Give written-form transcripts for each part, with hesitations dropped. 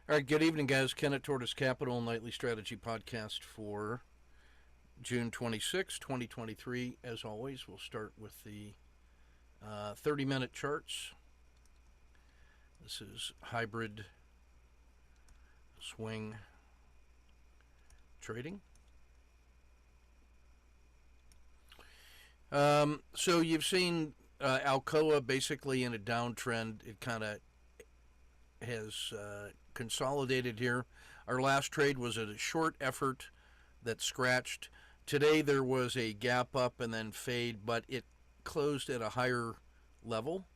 All right, good evening, guys. Ken at Tortoise Capital Nightly Strategy Podcast for June 26, 2023. As always, we'll start with the 30-minute charts. This is hybrid swing trading. So you've seen Alcoa basically in a downtrend. It kind of has consolidated here. Our last trade was a short effort that scratched. Today there was a gap up and then fade, but it closed at a higher level.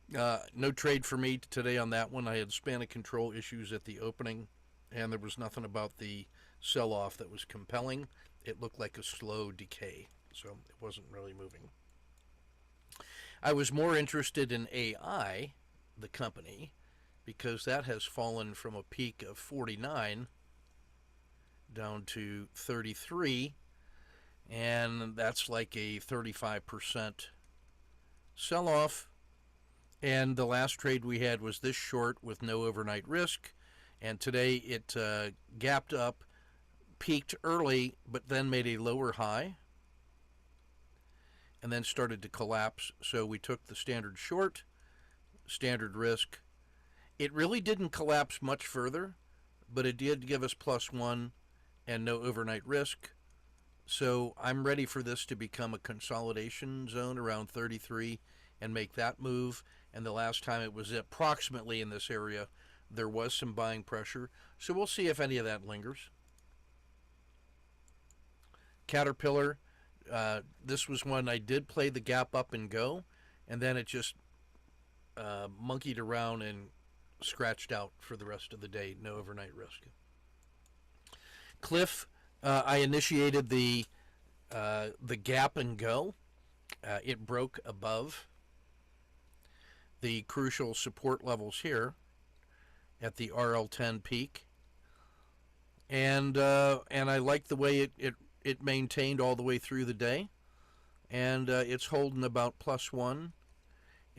No trade for me today on that one. I had span of control issues at the opening, and there was nothing about the sell-off that was compelling. It looked like a slow decay, so it wasn't really moving. I was more interested in AI, the company, because that has fallen from a peak of 49 down to 33, and that's like a 35% sell-off. And the last trade we had was this short with no overnight risk, and today it gapped up, peaked early, but then made a lower high, and then started to collapse. So we took the standard short, standard risk. It really didn't collapse much further, but it did give us +1 and no overnight risk. So I'm ready for this to become a consolidation zone around 33 and make that move. And the last time it was approximately in this area, there was some buying pressure. So we'll see if any of that lingers. Caterpillar, this was one I did play the gap up and go, and then it just monkeyed around and scratched out for the rest of the day. No overnight risk. Cliff, I initiated the gap and go. It broke above the crucial support levels here at the RL10 peak, and I like the way it maintained all the way through the day, and it's holding about +1.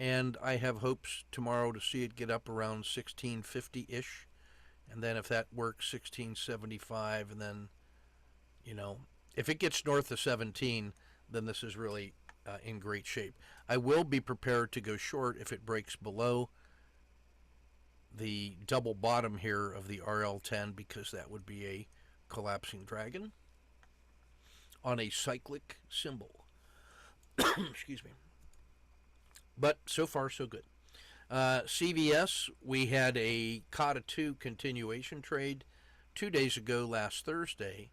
And I have hopes tomorrow to see it get up around 1650-ish. And then if that works, 1675. And then, if it gets north of 17, then this is really in great shape. I will be prepared to go short if it breaks below the double bottom here of the RL10, because that would be a collapsing dragon on a cyclic symbol. Excuse me. But so far, so good. CVS, we had a COTA 2 continuation trade 2 days ago last Thursday,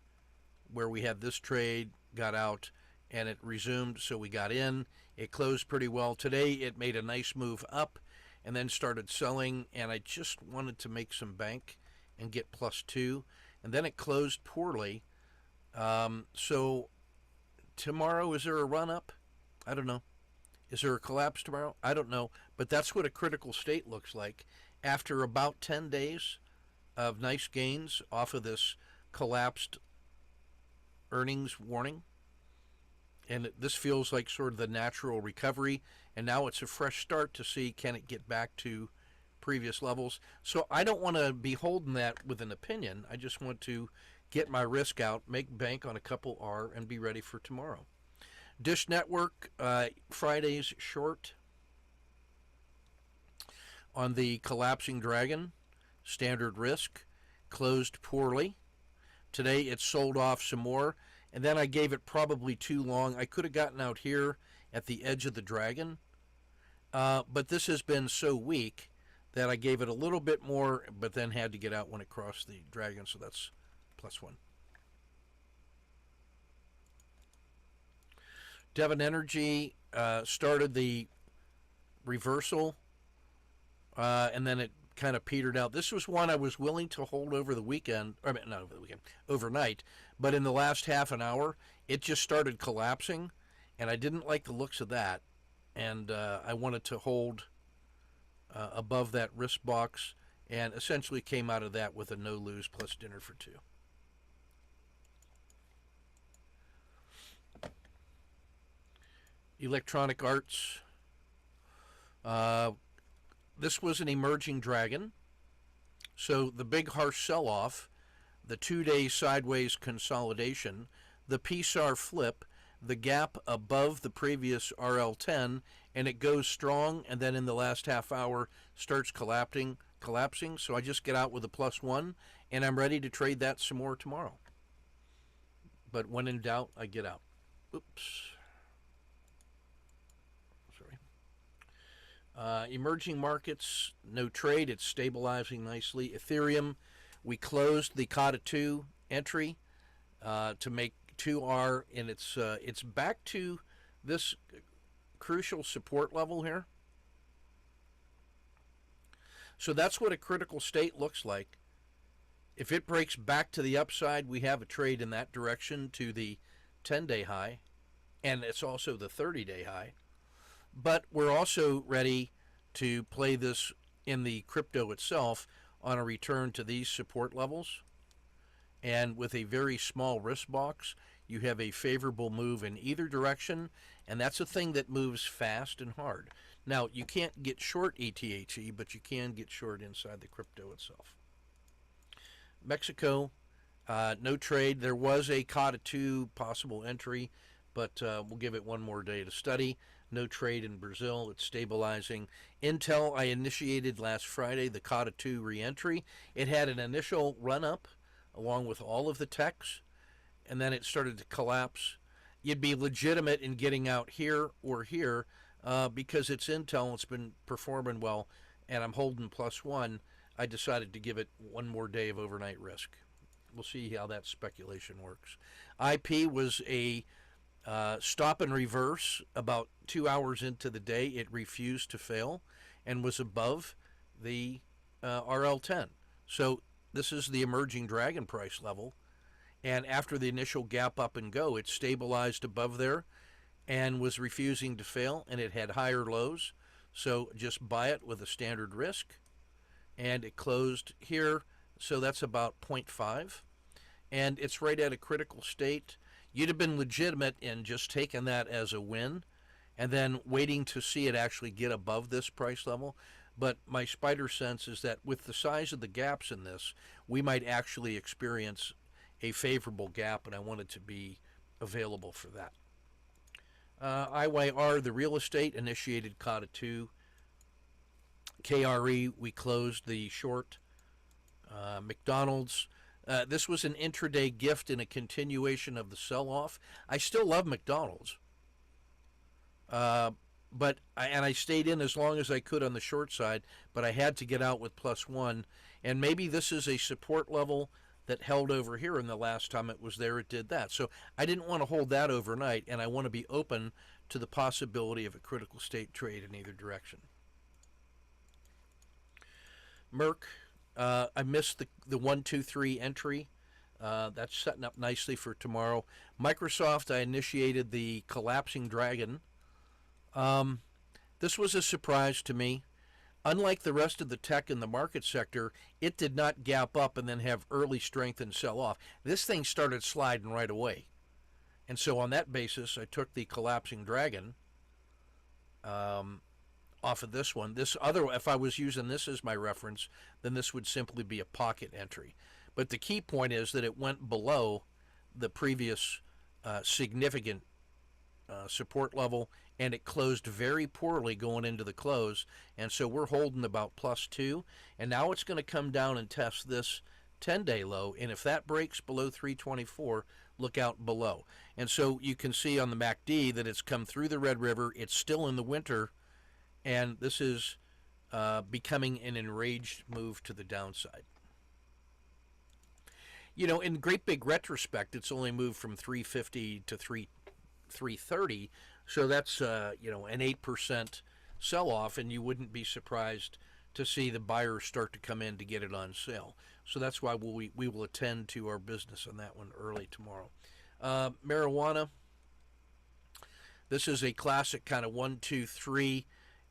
where we had this trade, got out, and it resumed, so we got in. It closed pretty well. Today, it made a nice move up and then started selling, and I just wanted to make some bank and get +2, and then it closed poorly. So tomorrow, is there a run-up? I don't know. Is there a collapse tomorrow? I don't know, but that's what a critical state looks like after about 10 days of nice gains off of this collapsed earnings warning. And this feels like sort of the natural recovery, and now it's a fresh start to see, can it get back to previous levels? So I don't want to be holding that with an opinion. I just want to get my risk out, make bank on a couple R, and be ready for tomorrow. Dish Network, Friday's short on the collapsing dragon, standard risk, closed poorly. Today it sold off some more, and then I gave it probably too long. I could have gotten out here at the edge of the dragon, but this has been so weak that I gave it a little bit more, but then had to get out when it crossed the dragon, so that's +1. Devon Energy started the reversal, and then it kind of petered out. This was one I was willing to hold over the weekend, or not over the weekend, overnight, but in the last half an hour, it just started collapsing, and I didn't like the looks of that, and I wanted to hold above that risk box, and essentially came out of that with a no-lose plus dinner for 2. Electronic Arts. This was an emerging dragon. So the big harsh sell-off, the 2-day sideways consolidation, the PSAR flip, the gap above the previous RL10, and it goes strong, and then in the last half hour starts collapsing. So I just get out with a +1, and I'm ready to trade that some more tomorrow. But when in doubt, I get out. Oops. Sorry. Emerging markets, no trade. It's stabilizing nicely. Ethereum, we closed the COTA 2 entry to make 2R, and it's back to this crucial support level here. So that's what a critical state looks like. If it breaks back to the upside, we have a trade in that direction to the 10-day high, and it's also the 30-day high. But we're also ready to play this in the crypto itself on a return to these support levels. And with a very small risk box, you have a favorable move in either direction, and that's a thing that moves fast and hard. Now, you can't get short ETHE, but you can get short inside the crypto itself. Mexico, no trade. There was a COTA 2 possible entry, but we'll give it one more day to study. No trade in Brazil. It's stabilizing. Intel, I initiated last Friday the COTA 2 reentry. It had an initial run-up along with all of the techs, and then it started to collapse. You'd be legitimate in getting out here or here because it's Intel. It's been performing well, and I'm holding +1. I decided to give it one more day of overnight risk. We'll see how that speculation works. IP was a stop and reverse about 2 hours into the day. It refused to fail and was above the RL10. So this is the emerging dragon price level. And after the initial gap up and go, it stabilized above there and was refusing to fail, and it had higher lows. So just buy it with a standard risk. And it closed here, so that's about 0.5. And it's right at a critical state. You'd have been legitimate in just taking that as a win and then waiting to see it actually get above this price level. But my spider sense is that with the size of the gaps in this, we might actually experience a favorable gap, and I wanted to be available for that. IYR, the real estate, initiated COTA 2. KRE, we closed the short. McDonald's, this was an intraday gift and a continuation of the sell-off. I still love McDonald's, but I stayed in as long as I could on the short side, but I had to get out with +1. And maybe this is a support level that held over here, and the last time it was there, it did that. So I didn't want to hold that overnight, and I want to be open to the possibility of a critical state trade in either direction. Merck, I missed the 1, 2, 3 entry. That's setting up nicely for tomorrow. Microsoft, I initiated the collapsing dragon. This was a surprise to me. Unlike the rest of the tech in the market sector, it did not gap up and then have early strength and sell off. This thing started sliding right away. And so on that basis, I took the collapsing dragon off of this one. This other, if I was using this as my reference, then this would simply be a pocket entry. But the key point is that it went below the previous significant support level, and it closed very poorly going into the close, and so we're holding about +2, and now it's going to come down and test this 10-day low, and if that breaks below 324, look out below. And so you can see on the MACD that it's come through the Red River. It's still in the winter, and this is becoming an enraged move to the downside. You know, in great big retrospect, it's only moved from 350 to 330, so that's an 8% sell-off, and you wouldn't be surprised to see the buyers start to come in to get it on sale. So that's why we will attend to our business on that one early tomorrow. Marijuana, this is a classic kind of 1, 2, 3,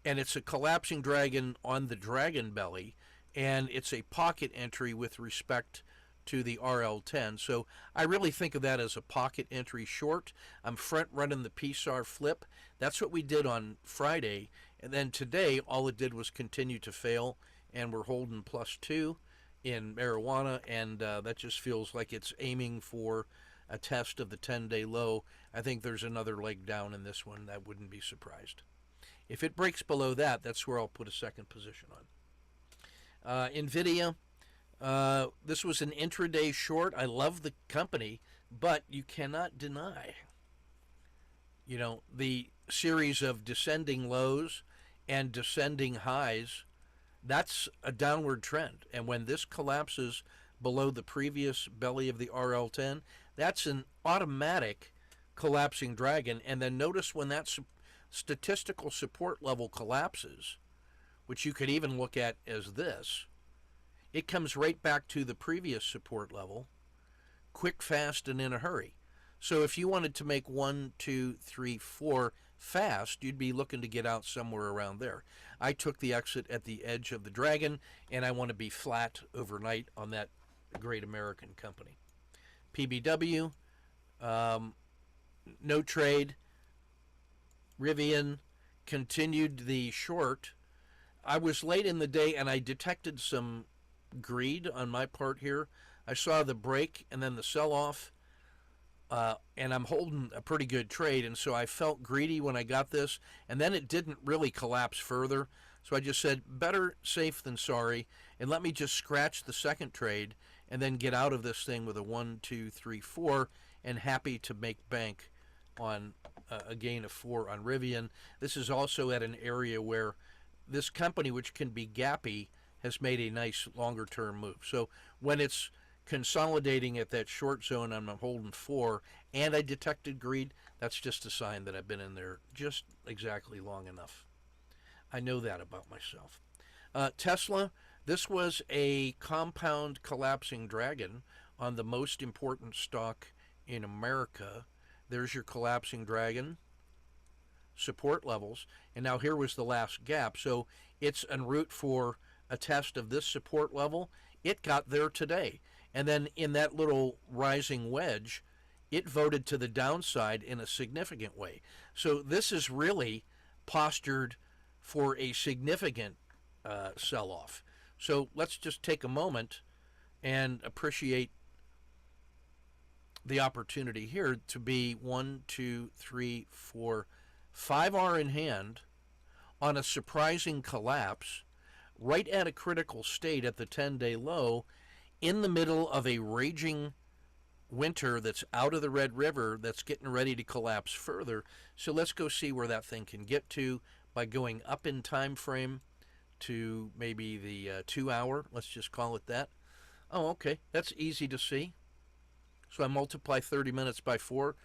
and it's a collapsing dragon on the dragon belly, and it's a pocket entry with respect to the RL10. So I really think of that as a pocket entry short. I'm front running the PSAR flip. That's what we did on Friday. And then today, all it did was continue to fail, and we're holding +2. in marijuana, and that just feels like it's aiming for a test of the 10-day low. I think there's another leg down in this one. I wouldn't be surprised. If it breaks below that, that's where I'll put a second position on. NVIDIA, this was an intraday short. I love the company, but you cannot deny, the series of descending lows and descending highs. That's a downward trend. And when this collapses below the previous belly of the RL10, that's an automatic collapsing dragon. And then notice when that statistical support level collapses, which you could even look at as this, it comes right back to the previous support level, quick, fast, and in a hurry. So if you wanted to make 1, 2, 3, 4 fast, you'd be looking to get out somewhere around there. I took the exit at the edge of the dragon, and I want to be flat overnight on that great American company. PBW, no trade. Rivian continued the short. I was late in the day, and I detected some greed on my part here. I saw the break and then the sell-off, and I'm holding a pretty good trade, and so I felt greedy when I got this, and then it didn't really collapse further. So I just said, better safe than sorry, and let me just scratch the second trade and then get out of this thing with a 1, 2, 3, 4, and happy to make bank on a gain of 4 on Rivian. This is also at an area where this company, which can be gappy, has made a nice longer-term move. So when it's consolidating at that short zone, I'm holding 4, and I detected greed, that's just a sign that I've been in there just exactly long enough. I know that about myself. Tesla, this was a compound collapsing dragon on the most important stock in America. There's your collapsing dragon support levels, and now here was the last gap. So it's en route for a test of this support level. It got there today, and then in that little rising wedge, it voted to the downside in a significant way. So this is really postured for a significant sell-off. So let's just take a moment and appreciate the opportunity here to be 1, 2, 3, 4, 5R in hand on a surprising collapse right at a critical state at the 10-day low in the middle of a raging winter that's out of the Red River that's getting ready to collapse further. So let's go see where that thing can get to by going up in time frame to maybe the 2 hour. Let's just call it that. Oh, okay. That's easy to see. So I multiply 30 minutes by 4.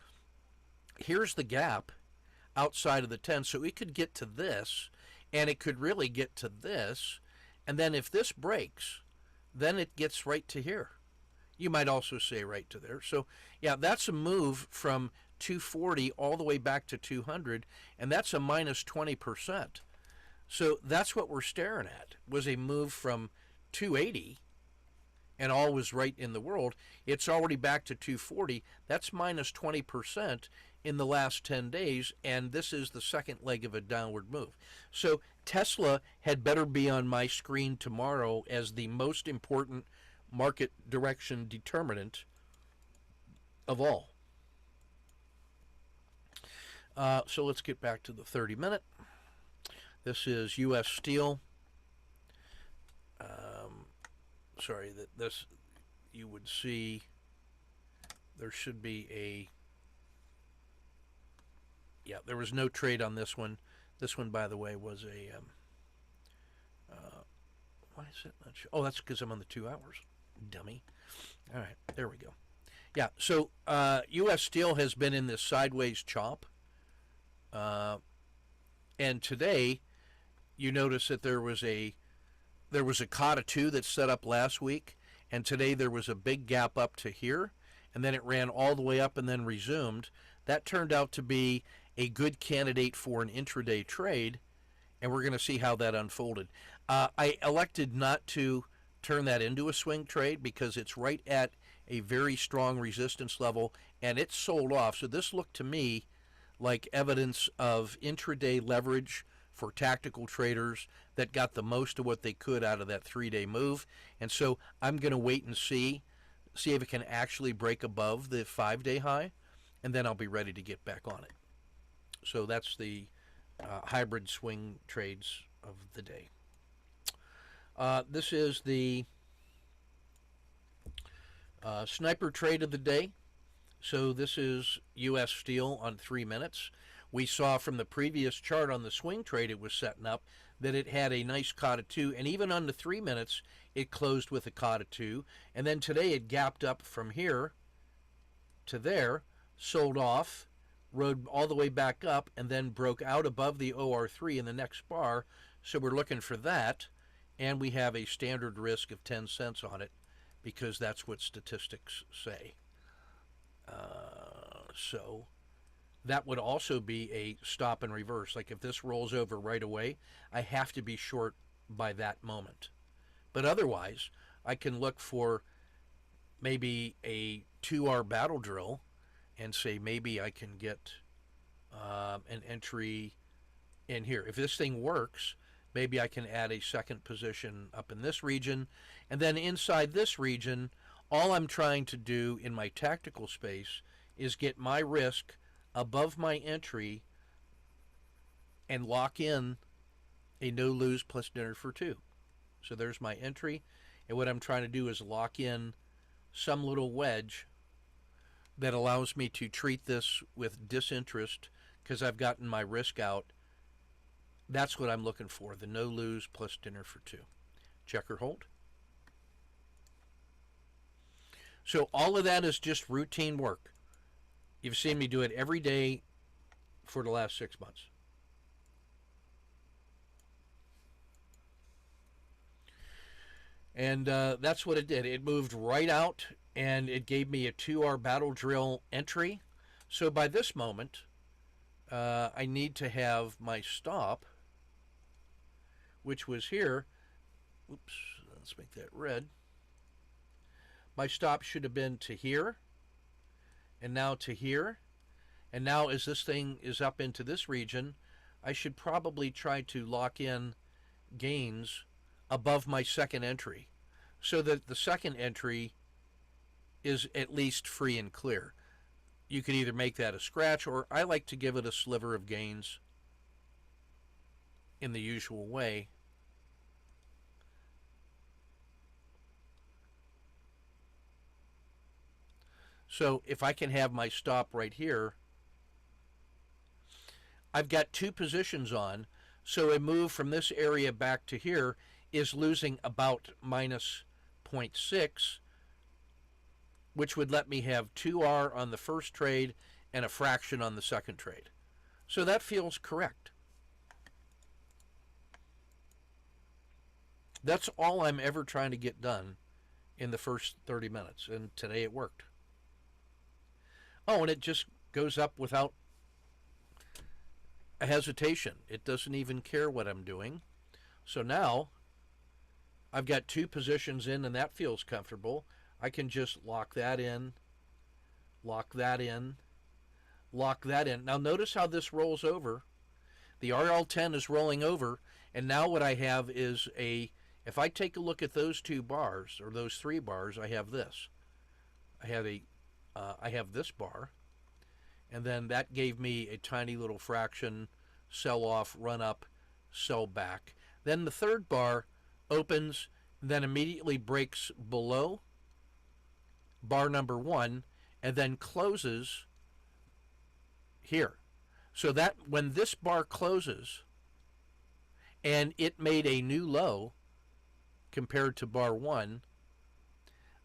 Here's the gap outside of the 10. So it could get to this, and it could really get to this. And then if this breaks, then it gets right to here. You might also say right to there. So, yeah, that's a move from 240 all the way back to 200, and that's a minus 20%. So that's what we're staring at, was a move from 280, and all was right in the world. It's already back to 240. That's minus 20% in the last 10 days, and this is the second leg of a downward move. So Tesla had better be on my screen tomorrow as the most important market direction determinant of all. So let's get back to the 30-minute. This is U.S. Steel. Sorry, that this, you would see there should be a, yeah, there was no trade on this one. This one, by the way, was a, why is it not? Oh, that's because I'm on the 2 hours, dummy. All right, there we go. Yeah, so U.S. Steel has been in this sideways chop. And today, you notice that there was a COTA 2 that set up last week, and today there was a big gap up to here, and then it ran all the way up and then resumed. That turned out to be a good candidate for an intraday trade, and we're going to see how that unfolded. I elected not to turn that into a swing trade because it's right at a very strong resistance level, and it's sold off. So this looked to me like evidence of intraday leverage for tactical traders that got the most of what they could out of that 3-day move. And so I'm going to wait and see if it can actually break above the 5-day high, and then I'll be ready to get back on it. So that's the hybrid swing trades of the day. This is the sniper trade of the day. So this is U.S. Steel on 3 minutes. We saw from the previous chart on the swing trade it was setting up that it had a nice COTA 2, and even on the 3 minutes it closed with a COTA 2, and then today it gapped up from here to there, sold off, rode all the way back up, and then broke out above the OR3 in the next bar. So we're looking for that, and we have a standard risk of 10 cents on it because that's what statistics say. So that would also be a stop and reverse. Like if this rolls over right away, I have to be short by that moment. But otherwise, I can look for maybe a 2R battle drill and say maybe I can get an entry in here. If this thing works, maybe I can add a second position up in this region. And then inside this region, all I'm trying to do in my tactical space is get my risk above my entry and lock in a no-lose plus dinner for 2. So there's my entry. And what I'm trying to do is lock in some little wedge that allows me to treat this with disinterest because I've gotten my risk out. That's what I'm looking for, the no-lose plus dinner for 2. Check or hold. So all of that is just routine work. You've seen me do it every day for the last 6 months. And that's what it did. It moved right out, and it gave me a 2R battle drill entry. So by this moment, I need to have my stop, which was here. Oops, let's make that red. My stop should have been to here, and now to here. And now as this thing is up into this region, I should probably try to lock in gains above my second entry so that the second entry is at least free and clear. You could either make that a scratch, or I like to give it a sliver of gains in the usual way. So if I can have my stop right here, I've got 2 positions on, so a move from this area back to here is losing about minus 0.6, which would let me have 2R on the first trade and a fraction on the second trade. So that feels correct. That's all I'm ever trying to get done in the first 30 minutes, and today it worked. Oh, and it just goes up without a hesitation. It doesn't even care what I'm doing. So now I've got 2 positions in, and that feels comfortable. I can just lock that in, lock that in, lock that in. Now notice how this rolls over. The RL10 is rolling over, and now what I have is if I take a look at those 2 bars, or those 3 bars, I have this. I have this bar, and then that gave me a tiny little fraction, sell off, run up, sell back. Then the third bar opens, then immediately breaks below bar number 1, and then closes here. So that when this bar closes and it made a new low compared to bar 1,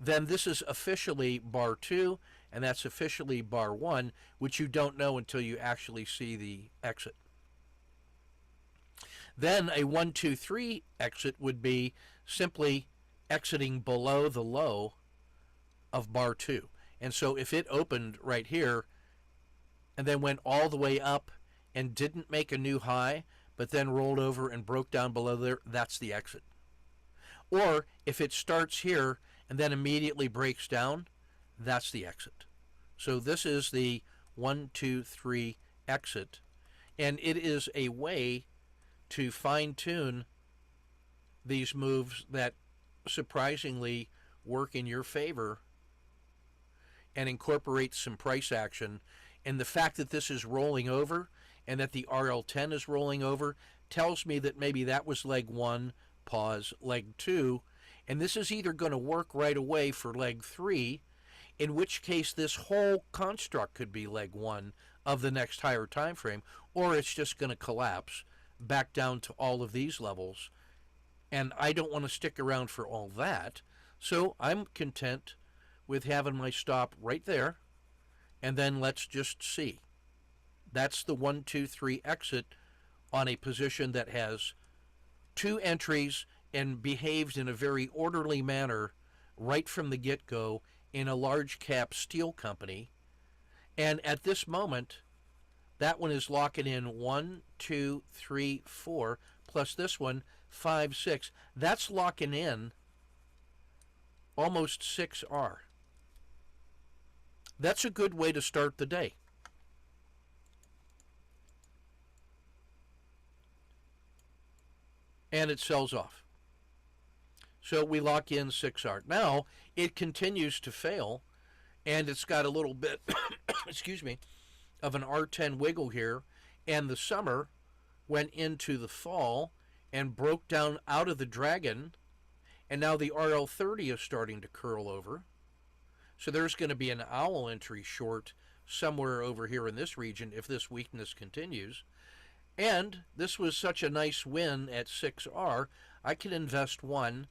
then this is officially bar 2, and that's officially bar 1, which you don't know until you actually see the exit. Then a 1, 2, 3 exit would be simply exiting below the low of bar 2. And so if it opened right here and then went all the way up and didn't make a new high, but then rolled over and broke down below there, that's the exit. Or if it starts here and then immediately breaks down, that's the exit. So this is the 1, 2, 3 exit, and it is a way to fine-tune these moves that surprisingly work in your favor and incorporate some price action. And the fact that this is rolling over and that the RL10 is rolling over tells me that maybe that was leg 1, pause, leg 2, and this is either going to work right away for leg 3, in which case this whole construct could be leg 1 of the next higher time frame, or it's just going to collapse back down to all of these levels. And I don't want to stick around for all that, so I'm content with having my stop right there, and then let's just see. That's the 1, 2, 3 exit on a position that has 2 entries and behaved in a very orderly manner right from the get-go in a large cap steel company. And at this moment, that one is locking in 1, 2, 3, 4, plus this one, 5, 6. That's locking in almost 6R. That's a good way to start the day. And it sells off. So we lock in 6R. Now, it continues to fail, and it's got a little bit, excuse me, of an R10 wiggle here, and the summer went into the fall and broke down out of the dragon, and now the RL30 is starting to curl over. So there's going to be an owl entry short somewhere over here in this region if this weakness continues. And this was such a nice win at 6R, I can invest 1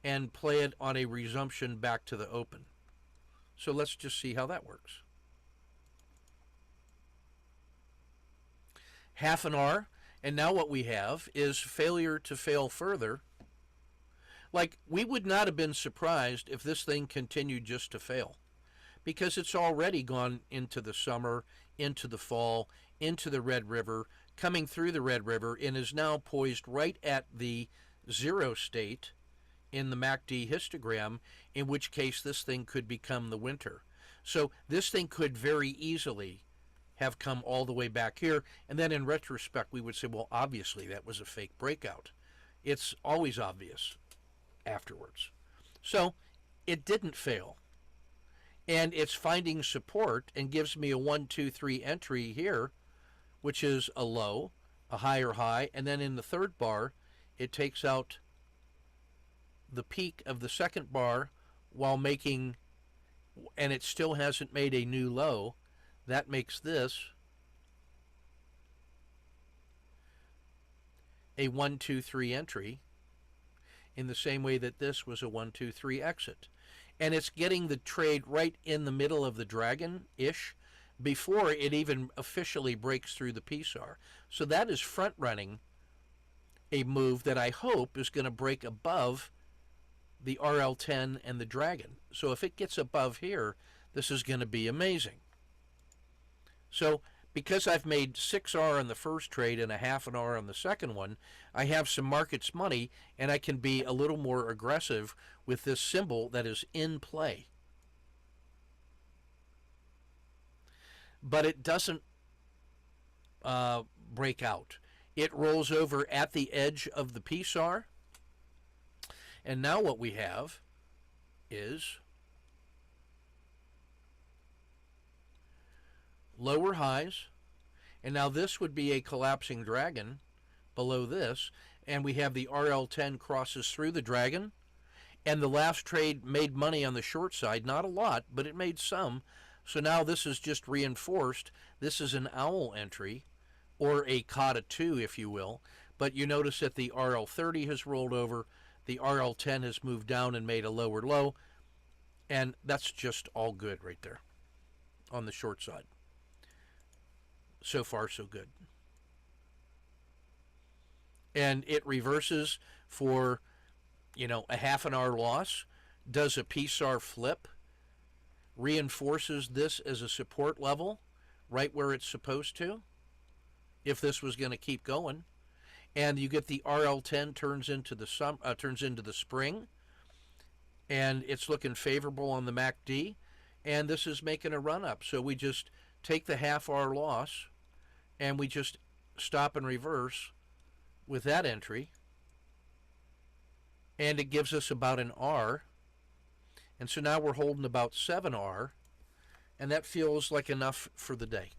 and play it on a resumption back to the open. So let's just see how that works. Half an R, and now what we have is failure to fail further. Like, we would not have been surprised if this thing continued just to fail, because it's already gone into the summer, into the fall, into the Red River, coming through the Red River, and is now poised right at the 0 state in the MACD histogram, in which case this thing could become the winter. So this thing could very easily have come all the way back here, and then in retrospect we would say, well, obviously that was a fake breakout. It's always obvious afterwards. So it didn't fail, and it's finding support and gives me a 1, 2, 3 entry here, which is a low, a higher high, and then in the third bar it takes out the peak of the second bar while making, and it still hasn't made a new low. That makes this a 1, 2, 3 entry in the same way that this was a 1, 2, 3 exit. And it's getting the trade right in the middle of the dragon-ish before it even officially breaks through the PSAR. So that is front-running a move that I hope is going to break above the RL10 and the dragon. So if it gets above here, this is going to be amazing. So because I've made 6R on the first trade and a half an R on the second one, I have some markets money, and I can be a little more aggressive with this symbol that is in play. But it doesn't break out. It rolls over at the edge of the PSAR. And now what we have is lower highs, and now this would be a collapsing dragon below this, and we have the RL10 crosses through the dragon, and the last trade made money on the short side, not a lot, but it made some. So now this is just reinforced. This is an owl entry, or a Kata 2, if you will, but you notice that the RL30 has rolled over, the RL10 has moved down and made a lower low, and that's just all good right there on the short side. So far, so good. And it reverses for, a half an hour loss, does a PSAR flip, reinforces this as a support level right where it's supposed to, if this was going to keep going. And you get the RL10 turns into the spring, and it's looking favorable on the MACD, and this is making a run up. So we just take the half hour loss, and we just stop and reverse with that entry, and it gives us about an R. And so now we're holding about 7R, and that feels like enough for the day.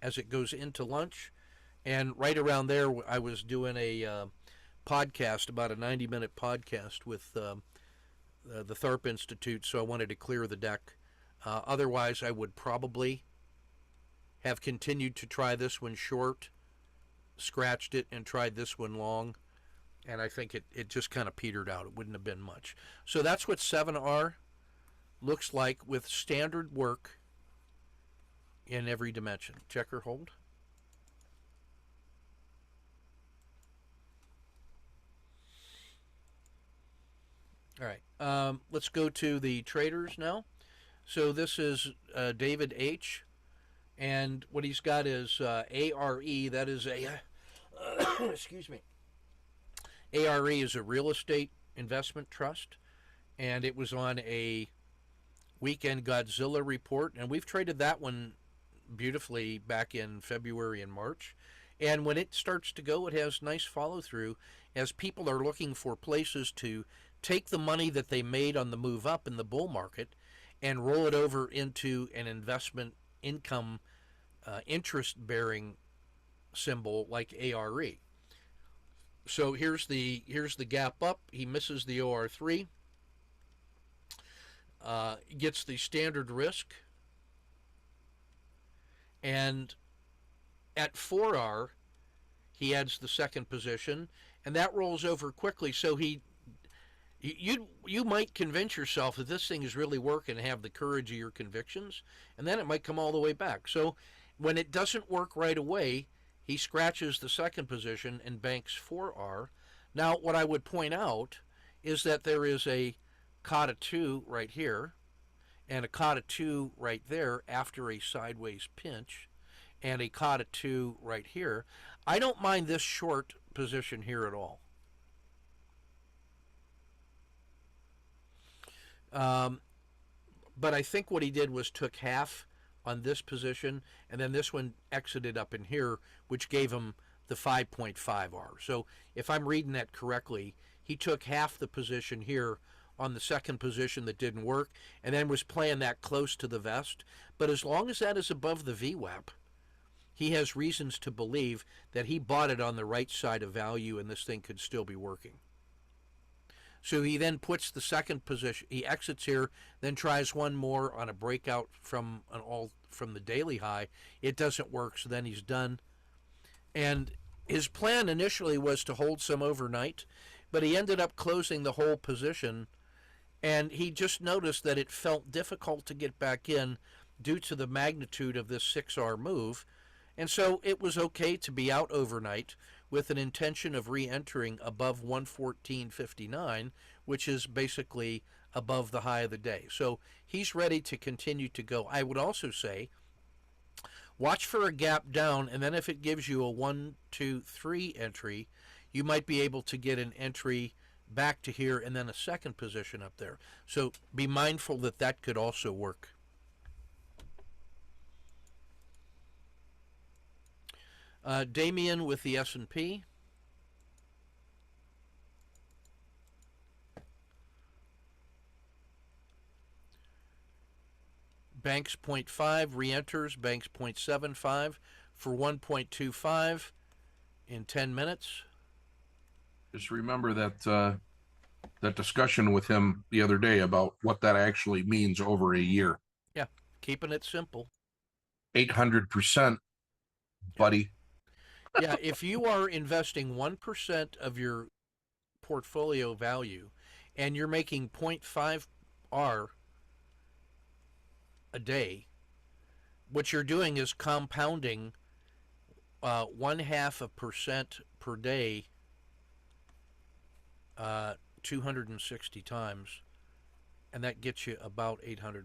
As it goes into lunch, and right around there, I was doing a podcast, about a 90-minute podcast with the Tharp Institute, so I wanted to clear the deck. Otherwise, I would probably have continued to try this one short, scratched it, and tried this one long, and I think it just kind of petered out. It wouldn't have been much. So that's what 7R looks like with standard work in every dimension. Check or hold. All right, let's go to the traders now. So this is David H., and what he's got is ARE. That is a excuse me. ARE is a real estate investment trust, and it was on a weekend Godzilla report, and we've traded that one beautifully back in February and March. And when it starts to go, it has nice follow through as people are looking for places to take the money that they made on the move up in the bull market and roll it over into an investment income interest bearing symbol like ARE. So here's the gap up. He misses the OR3, gets the standard risk, and at 4R he adds the second position, and that rolls over quickly. So you might convince yourself that this thing is really working and have the courage of your convictions, and then it might come all the way back. So when it doesn't work right away, he scratches the second position and banks 4R. Now, what I would point out is that there is a COTA 2 right here and a COTA 2 right there after a sideways pinch and a COTA 2 right here. I don't mind this short position here at all. But I think what he did was took half on this position, and then this one exited up in here, which gave him the 5.5R. So if I'm reading that correctly, he took half the position here on the second position that didn't work, and then was playing that close to the vest. But as long as that is above the VWAP, he has reasons to believe that he bought it on the right side of value, and this thing could still be working. So he then puts the second position, he exits here, then tries one more on a breakout from the daily high. It doesn't work, so then he's done. And his plan initially was to hold some overnight, but he ended up closing the whole position, and he just noticed that it felt difficult to get back in due to the magnitude of this 6R move, and so it was okay to be out overnight with an intention of re-entering above 114.59, which is basically above the high of the day. So he's ready to continue to go. I would also say watch for a gap down, and then if it gives you a 1, 2, 3 entry, you might be able to get an entry back to here and then a second position up there. So be mindful that that could also work. Damien with the S&P. Banks 0.5, re-enters, banks 0.75 for 1.25 in 10 minutes. Just remember that that discussion with him the other day about what that actually means over a year. Yeah, keeping it simple. 800%, buddy. Yeah, if you are investing 1% of your portfolio value and you're making 0.5R a day, what you're doing is compounding 0.5% per day 260 times, and that gets you about 800%.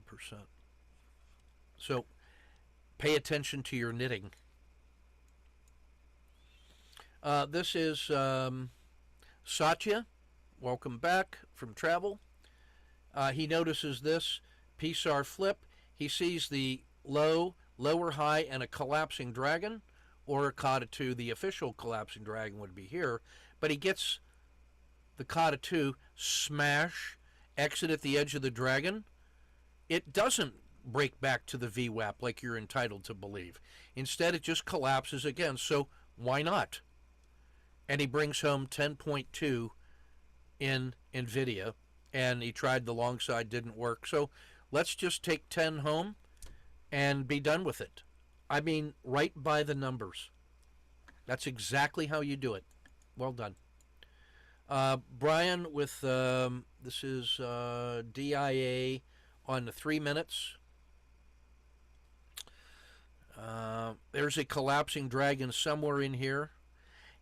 So pay attention to your knitting. This is Satya. Welcome back from travel. He notices this PSAR flip. He sees the lower high, and a collapsing dragon. or a Kata 2, the official collapsing dragon would be here, but he gets the Kata 2, smash, exit at the edge of the dragon. It doesn't break back to the VWAP like you're entitled to believe. Instead, it just collapses again. So why not? And he brings home 10.2 in NVIDIA, and he tried the long side, didn't work. So let's just take 10 home and be done with it. I mean, right by the numbers. That's exactly how you do it. Well done. Brian with this is DIA on the 3 minutes. There's a collapsing dragon somewhere in here.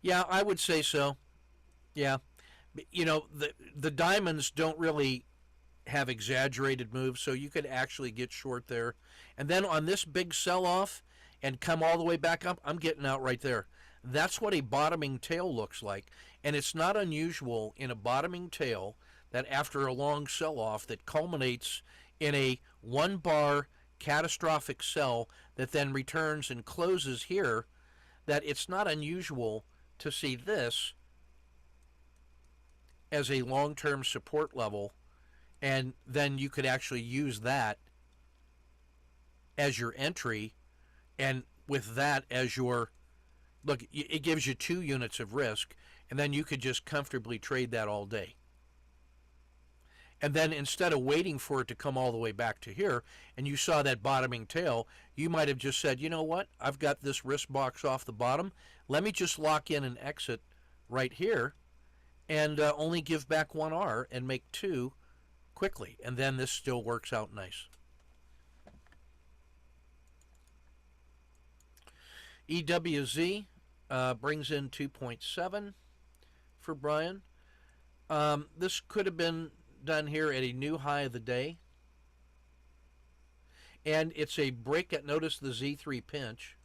Yeah, I would say so. Yeah, you know, the diamonds don't really have exaggerated moves, so you could actually get short there. And then on this big sell-off and come all the way back up, I'm getting out right there. That's what a bottoming tail looks like. And it's not unusual in a bottoming tail that after a long sell-off that culminates in a one-bar catastrophic sell that then returns and closes here, that it's not unusual to see this as a long-term support level, and then you could actually use that as your entry, and with that as your look, it gives you 2 units of risk, and then you could just comfortably trade that all day. And then instead of waiting for it to come all the way back to here, and you saw that bottoming tail, you might have just said, you know what, I've got this risk box off the bottom. Let me just lock in and exit right here and only give back 1R and make 2 quickly. And then this still works out nice. EWZ brings in 2.7 for Brian. This could have been done here at a new high of the day. And it's a break at, notice the Z3 pinch.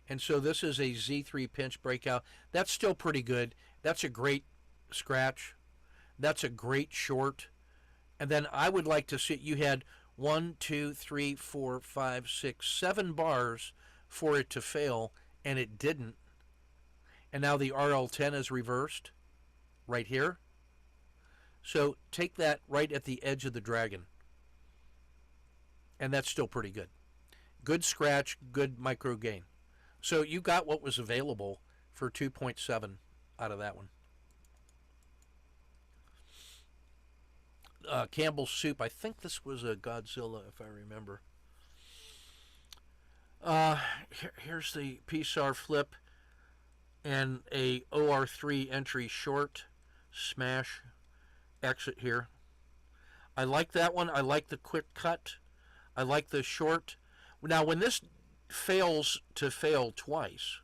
And so this is a Z3 pinch breakout. That's still pretty good. That's a great scratch. That's a great short. And then I would like to see, you had 1, 2, 3, 4, 5, 6, 7 bars for it to fail, and it didn't. And now the RL10 is reversed right here. So take that right at the edge of the dragon. And that's still pretty good. Good scratch, good micro gain. So you got what was available for 2.7 out of that one. Campbell's Soup, I think this was a Godzilla if I remember. Here's the PSAR flip and a OR3 entry short, smash, exit here. I like that one. I like the quick cut. I like the short. Now when this fails to fail twice,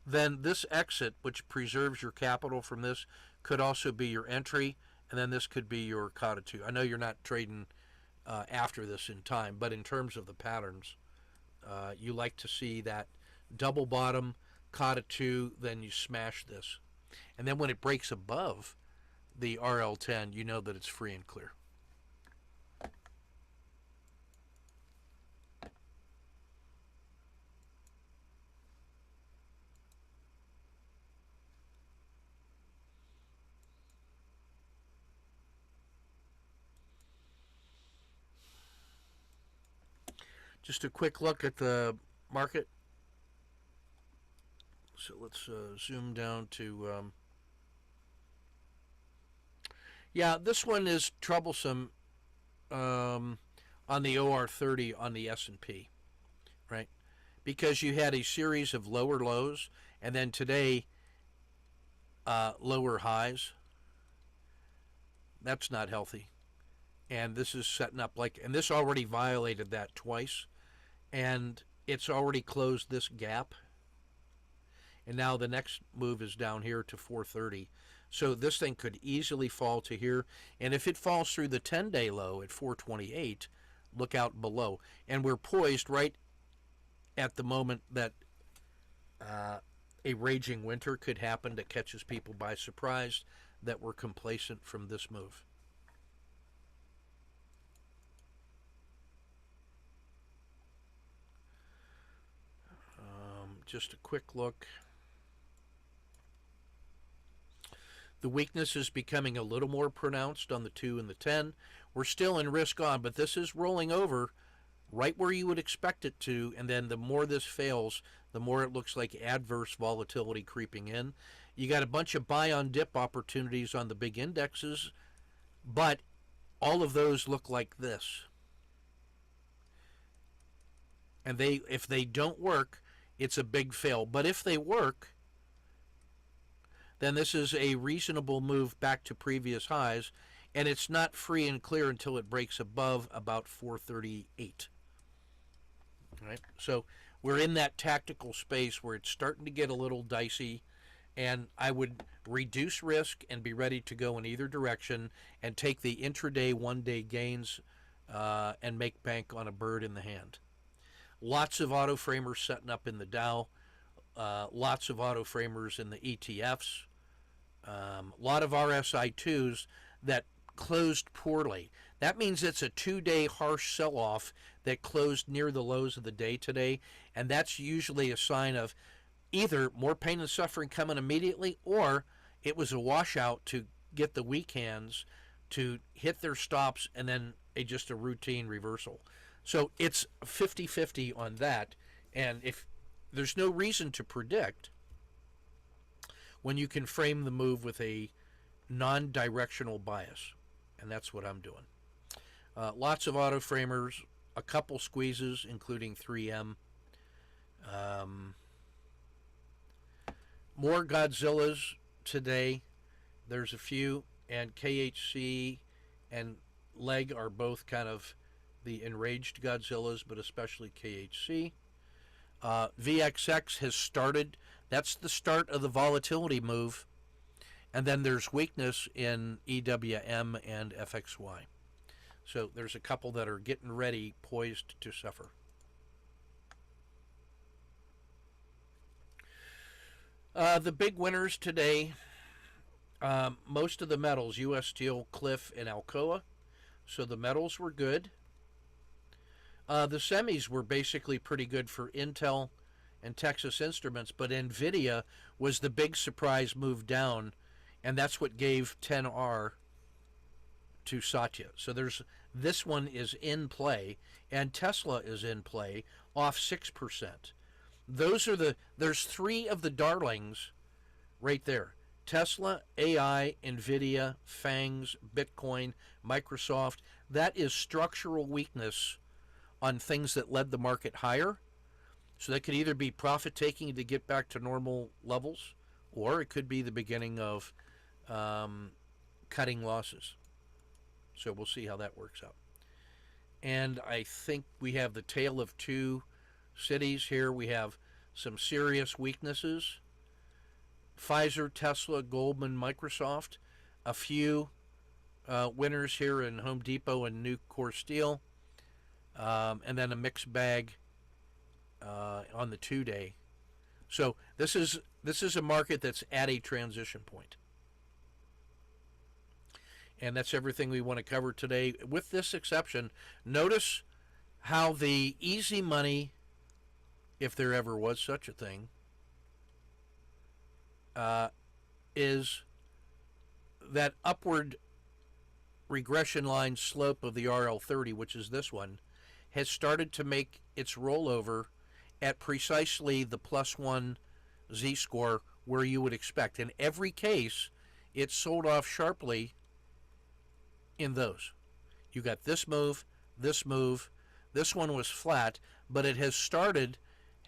then this exit, which preserves your capital from this, could also be your entry, and then this could be your Kata 2. I know you're not trading after this in time, but in terms of the patterns, you like to see that double bottom, Kata 2, then you smash this. And then when it breaks above the RL10, you know that it's free and clear. Just a quick look at the market. So let's zoom down to... yeah, this one is troublesome on the OR30 on the S&P, right? Because you had a series of lower lows, and then today, lower highs. That's not healthy. And this is setting up like... And this already violated that twice. And it's already closed this gap. And now the next move is down here to 430. So this thing could easily fall to here. And if it falls through the 10-day low at 428, look out below. And we're poised right at the moment that a raging winter could happen that catches people by surprise, that we're complacent from this move. just a quick look. The weakness is becoming a little more pronounced on the 2 and the 10. We're still in risk on, but this is rolling over right where you would expect it to, and then the more this fails, the more it looks like adverse volatility creeping in. You got a bunch of buy on dip opportunities on the big indexes, but all of those look like this. And if they don't work, it's a big fail. But if they work, then this is a reasonable move back to previous highs, and it's not free and clear until it breaks above about 438. All right, so we're in that tactical space where it's starting to get a little dicey, and I would reduce risk and be ready to go in either direction and take the intraday, one-day gains and make bank on a bird in the hand. Lots of auto framers setting up in the Dow, lots of auto framers in the ETFs, a lot of RSI2s that closed poorly. That means it's a 2-day harsh sell-off that closed near the lows of the day today, and that's usually a sign of either more pain and suffering coming immediately, or it was a washout to get the weak hands to hit their stops and then just a routine reversal. So it's 50-50 on that, and if there's no reason to predict when you can frame the move with a non-directional bias, and that's what I'm doing. Lots of auto framers, a couple squeezes, including 3M. More Godzillas today. There's a few, and KHC and Leg are both kind of the enraged Godzillas, but especially KHC. VXX has started. That's the start of the volatility move. And then there's weakness in EWM and FXY. So there's a couple that are getting ready, poised to suffer. The big winners today, most of the metals, U.S. Steel, Cliff, and Alcoa. So the metals were good. The semis were basically pretty good for Intel and Texas Instruments, but NVIDIA was the big surprise move down, and that's what gave 10R to Satya. So this one is in play, and Tesla is in play, off 6%. There's three of the darlings right there. Tesla, AI, NVIDIA, FANGs, Bitcoin, Microsoft. That is structural weakness on things that led the market higher. So that could either be profit taking to get back to normal levels, or it could be the beginning of cutting losses. So we'll see how that works out. And I think we have the tale of two cities here. We have some serious weaknesses. Pfizer, Tesla, Goldman, Microsoft. A few winners here in Home Depot and Nucor Steel. And then a mixed bag on the 2-day. So this is a market that's at a transition point. And that's everything we want to cover today. With this exception, notice how the easy money, if there ever was such a thing, is that upward regression line slope of the RL30, which is this one, has started to make its rollover at precisely the +1 z-score where you would expect. In every case, it sold off sharply in those. You got this move, this move. This one was flat, but it has started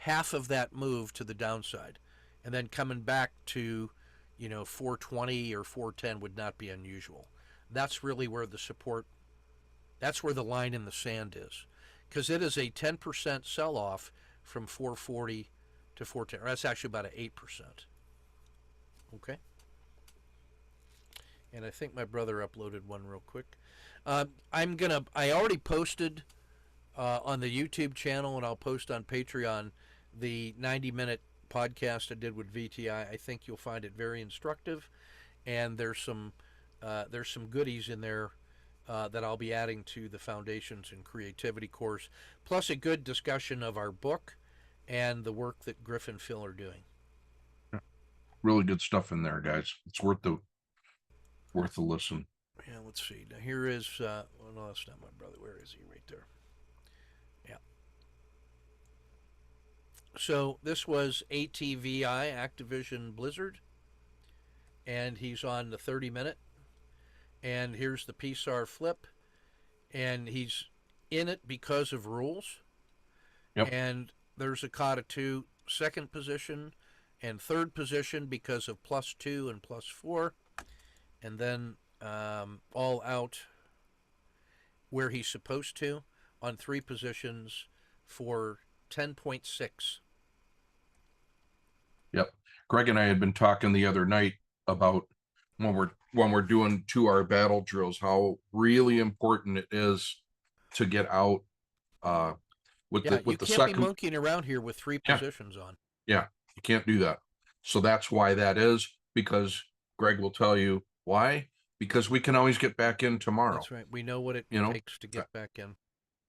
half of that move to the downside. And then coming back to, 420 or 410 would not be unusual. That's really where the support, that's where the line in the sand is. Because it is a 10% sell-off from 440 to 410. Or that's actually about an 8%. Okay? And I think my brother uploaded one real quick. I already posted on the YouTube channel, and I'll post on Patreon the 90-minute podcast I did with VTI. I think you'll find it very instructive, and there's some goodies in there that I'll be adding to the Foundations and Creativity course, plus a good discussion of our book and the work that Griff and Phil are doing. Really good stuff in there, guys. It's worth the listen. Yeah, let's see. Now here is, well, no, that's not my brother. Where is he? Right there. Yeah. So this was ATVI, Activision Blizzard, and he's on the 30-minute. And here's the PSAR flip, and he's in it because of rules. Yep. And there's a Kata 2 second position and third position because of +2 and +4. And then all out where he's supposed to on 3 positions for 10.6. Yep. Greg and I had been talking the other night about when we're doing 2-hour battle drills, how really important it is to get out with Yeah, you the can't be second. monkeying around here with 3 Yeah, positions on. yeah, you can't do that. So that's why that is, because Greg will tell you why, because we can always get back in tomorrow. That's right. We know what it You know, takes to get back in.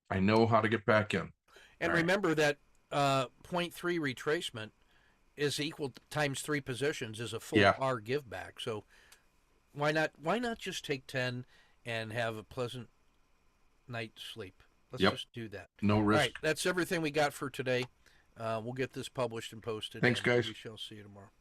I know how to get back in. And All right. remember that 0.3 retracement is equal times 3 positions is a full Yeah. R give back. So why not just take 10 and have a pleasant night's sleep? Let's Yep. just do that. No All risk. right, that's everything we got for today. We'll get this published and posted. Thanks, and guys. We shall see you tomorrow.